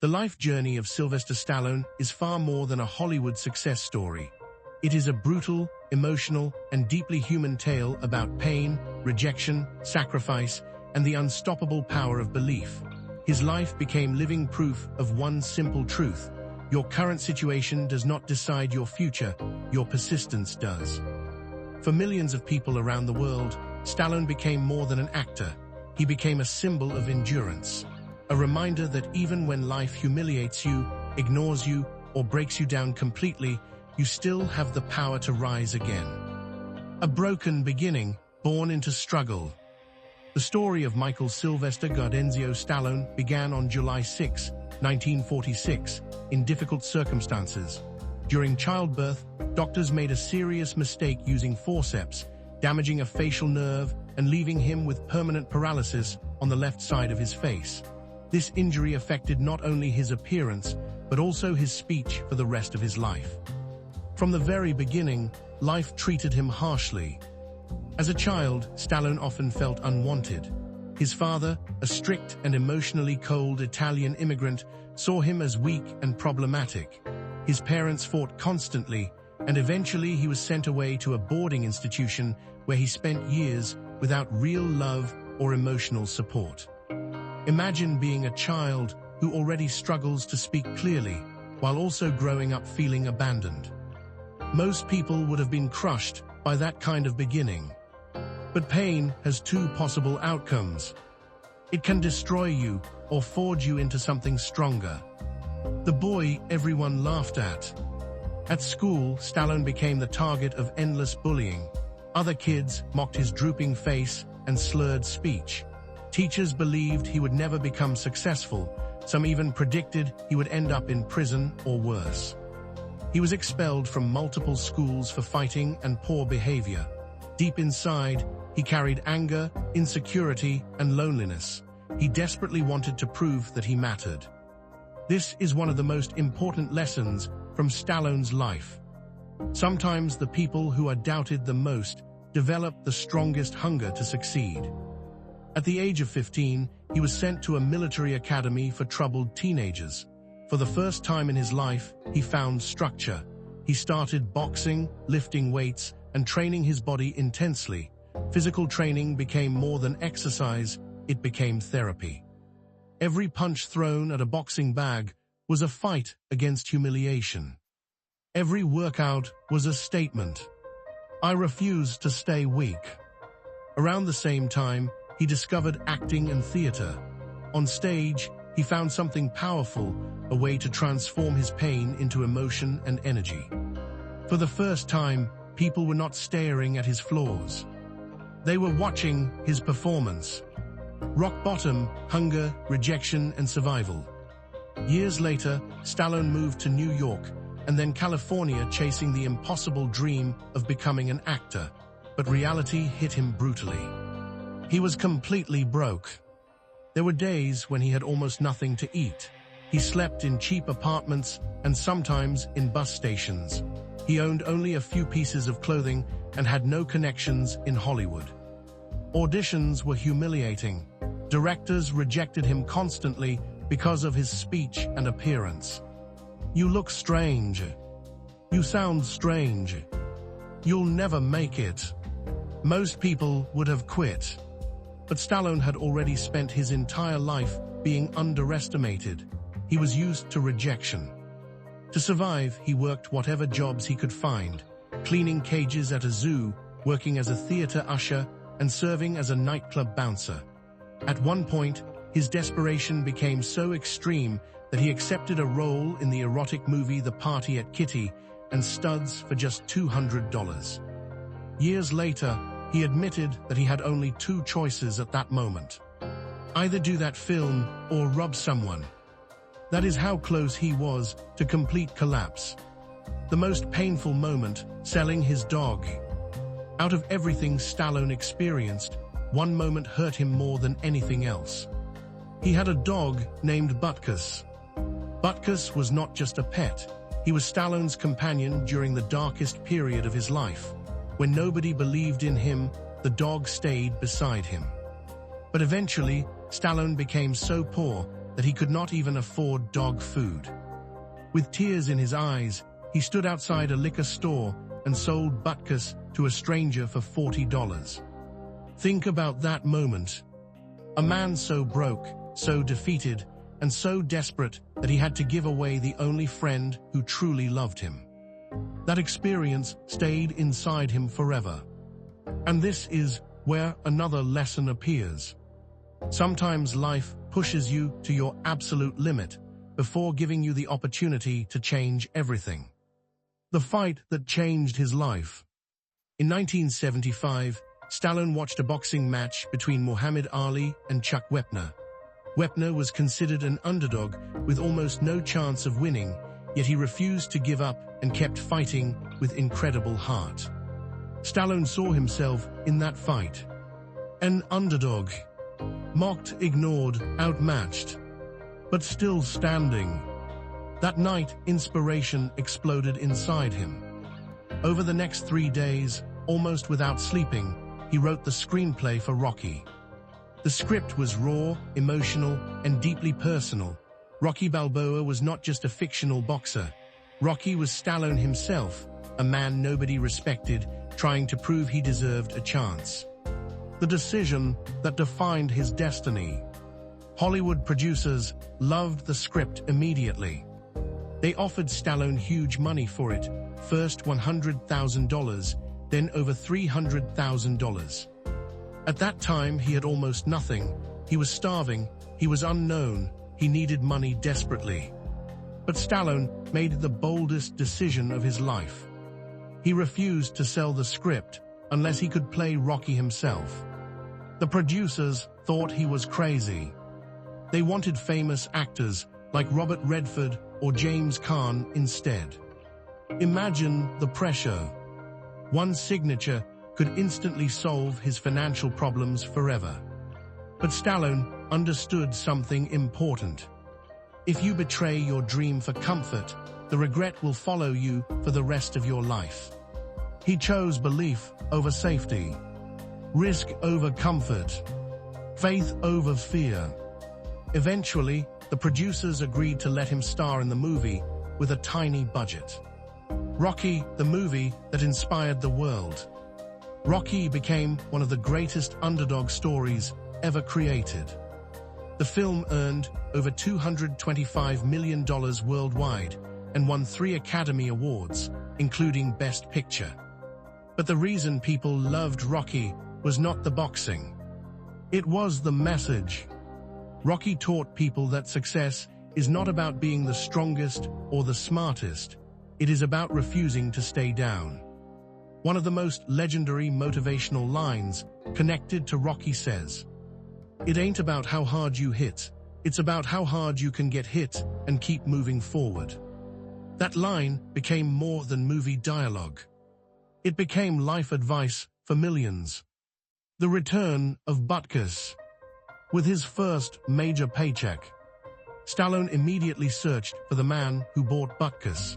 The life journey of Sylvester Stallone is far more than a Hollywood success story. It is a brutal, emotional, and deeply human tale about pain, rejection, sacrifice, and the unstoppable power of belief. His life became living proof of one simple truth: your current situation does not decide your future, your persistence does. For millions of people around the world, Stallone became more than an actor. He became a symbol of endurance. A reminder that even when life humiliates you, ignores you, or breaks you down completely, you still have the power to rise again. A broken beginning, born into struggle. The story of Michael Sylvester Gardenzio Stallone began on July 6, 1946, in difficult circumstances. During childbirth, doctors made a serious mistake using forceps, damaging a facial nerve and leaving him with permanent paralysis on the left side of his face. This injury affected not only his appearance, but also his speech for the rest of his life. From the very beginning, life treated him harshly. As a child, Stallone often felt unwanted. His father, a strict and emotionally cold Italian immigrant, saw him as weak and problematic. His parents fought constantly, and eventually he was sent away to a boarding institution where he spent years without real love or emotional support. Imagine being a child who already struggles to speak clearly, while also growing up feeling abandoned. Most people would have been crushed by that kind of beginning. But pain has two possible outcomes. It can destroy you or forge you into something stronger. The boy everyone laughed at. At school, Stallone became the target of endless bullying. Other kids mocked his drooping face and slurred speech. Teachers believed he would never become successful. Some even predicted he would end up in prison or worse. He was expelled from multiple schools for fighting and poor behavior. Deep inside, he carried anger, insecurity, and loneliness. He desperately wanted to prove that he mattered. This is one of the most important lessons from Stallone's life. Sometimes the people who are doubted the most develop the strongest hunger to succeed. At the age of 15, he was sent to a military academy for troubled teenagers. For the first time in his life, he found structure. He started boxing, lifting weights, and training his body intensely. Physical training became more than exercise, it became therapy. Every punch thrown at a boxing bag was a fight against humiliation. Every workout was a statement. I refuse to stay weak. Around the same time, he discovered acting and theater. On stage, he found something powerful, a way to transform his pain into emotion and energy. For the first time, people were not staring at his flaws. They were watching his performance. Rock bottom, hunger, rejection, and survival. Years later, Stallone moved to New York and then California, chasing the impossible dream of becoming an actor. But reality hit him brutally. He was completely broke. There were days when he had almost nothing to eat. He slept in cheap apartments and sometimes in bus stations. He owned only a few pieces of clothing and had no connections in Hollywood. Auditions were humiliating. Directors rejected him constantly because of his speech and appearance. You look strange. You sound strange. You'll never make it. Most people would have quit. But Stallone had already spent his entire life being underestimated. He was used to rejection. To survive, he worked whatever jobs he could find, cleaning cages at a zoo, working as a theater usher, and serving as a nightclub bouncer. At one point, his desperation became so extreme that he accepted a role in the erotic movie The Party at Kitty and studs for just $200. Years later, he admitted that he had only two choices at that moment. Either do that film or rob someone. That is how close he was to complete collapse. The most painful moment, selling his dog. Out of everything Stallone experienced, one moment hurt him more than anything else. He had a dog named Butkus. Butkus was not just a pet. He was Stallone's companion during the darkest period of his life. When nobody believed in him, the dog stayed beside him. But eventually, Stallone became so poor that he could not even afford dog food. With tears in his eyes, he stood outside a liquor store and sold Butkus to a stranger for $40. Think about that moment. A man so broke, so defeated, and so desperate that he had to give away the only friend who truly loved him. That experience stayed inside him forever. And this is where another lesson appears. Sometimes life pushes you to your absolute limit before giving you the opportunity to change everything. The fight that changed his life. In 1975, Stallone watched a boxing match between Muhammad Ali and Chuck Wepner. Wepner was considered an underdog with almost no chance of winning, yet he refused to give up and kept fighting with incredible heart. Stallone saw himself in that fight. An underdog. Mocked, ignored, outmatched, but still standing. That night, inspiration exploded inside him. Over the next 3 days, almost without sleeping, he wrote the screenplay for Rocky. The script was raw, emotional, and deeply personal. Rocky Balboa was not just a fictional boxer. Rocky was Stallone himself, a man nobody respected, trying to prove he deserved a chance. The decision that defined his destiny. Hollywood producers loved the script immediately. They offered Stallone huge money for it, first $100,000, then over $300,000. At that time, he had almost nothing. He was starving, he was unknown, he needed money desperately. But Stallone made the boldest decision of his life. He refused to sell the script unless he could play Rocky himself. The producers thought he was crazy. They wanted famous actors like Robert Redford or James Caan instead. Imagine the pressure. One signature could instantly solve his financial problems forever. But Stallone understood something important. If you betray your dream for comfort, the regret will follow you for the rest of your life. He chose belief over safety, risk over comfort, faith over fear. Eventually, the producers agreed to let him star in the movie with a tiny budget. Rocky, the movie that inspired the world. Rocky became one of the greatest underdog stories ever created. The film earned over $225 million worldwide and won 3 Academy Awards, including Best Picture. But the reason people loved Rocky was not the boxing. It was the message. Rocky taught people that success is not about being the strongest or the smartest. It is about refusing to stay down. One of the most legendary motivational lines connected to Rocky says, "It ain't about how hard you hit, it's about how hard you can get hit and keep moving forward." That line became more than movie dialogue. It became life advice for millions. The return of Butkus. With his first major paycheck, Stallone immediately searched for the man who bought Butkus.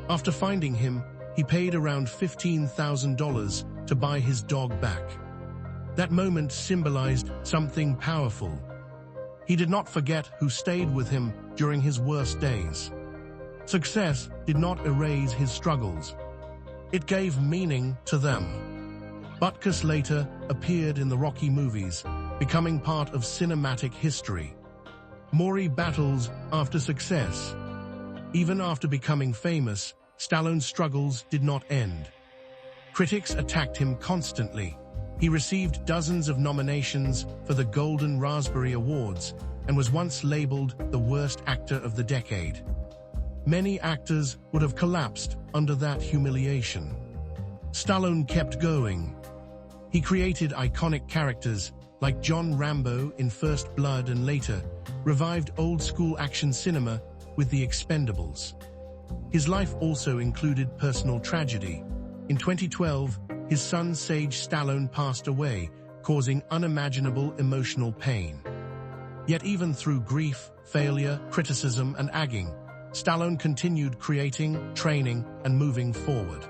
After finding him, he paid around $15,000 to buy his dog back. That moment symbolized something powerful. He did not forget who stayed with him during his worst days. Success did not erase his struggles. It gave meaning to them. Butkus later appeared in the Rocky movies, becoming part of cinematic history. Maury battles after success. Even after becoming famous, Stallone's struggles did not end. Critics attacked him constantly. He received dozens of nominations for the Golden Raspberry Awards and was once labeled the worst actor of the decade. Many actors would have collapsed under that humiliation. Stallone kept going. He created iconic characters like John Rambo in First Blood and later revived old-school action cinema with The Expendables. His life also included personal tragedy. In 2012, his son Sage Stallone passed away, causing unimaginable emotional pain. Yet even through grief, failure, criticism, and aging, Stallone continued creating, training, and moving forward.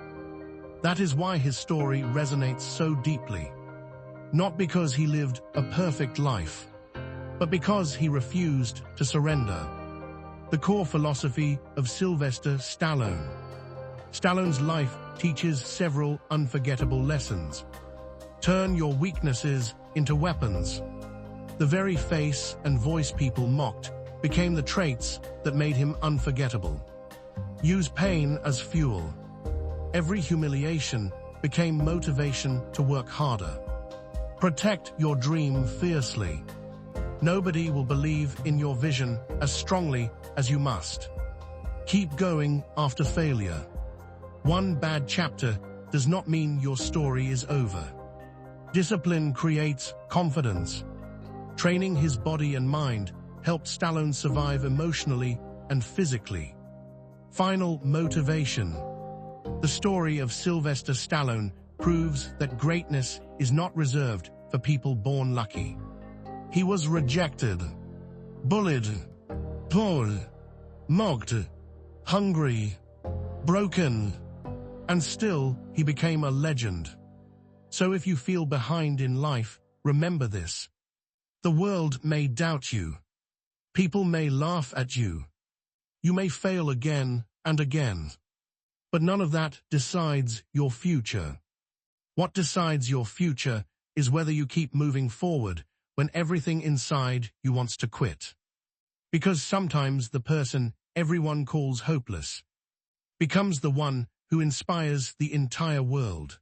That is why his story resonates so deeply. Not because he lived a perfect life, but because he refused to surrender. The core philosophy of Sylvester Stallone. Stallone's life teaches several unforgettable lessons. Turn your weaknesses into weapons. The very face and voice people mocked became the traits that made him unforgettable. Use pain as fuel. Every humiliation became motivation to work harder. Protect your dream fiercely. Nobody will believe in your vision as strongly as you must. Keep going after failure. One bad chapter does not mean your story is over. Discipline creates confidence. Training his body and mind helped Stallone survive emotionally and physically. Final motivation. The story of Sylvester Stallone proves that greatness is not reserved for people born lucky. He was rejected, bullied, poor, mocked, hungry, broken, and still he became a legend. So if you feel behind in life, remember this. The world may doubt you. People may laugh at you. You may fail again and again. But none of that decides your future. What decides your future is whether you keep moving forward when everything inside you wants to quit. Because sometimes the person everyone calls hopeless becomes the one who inspires the entire world.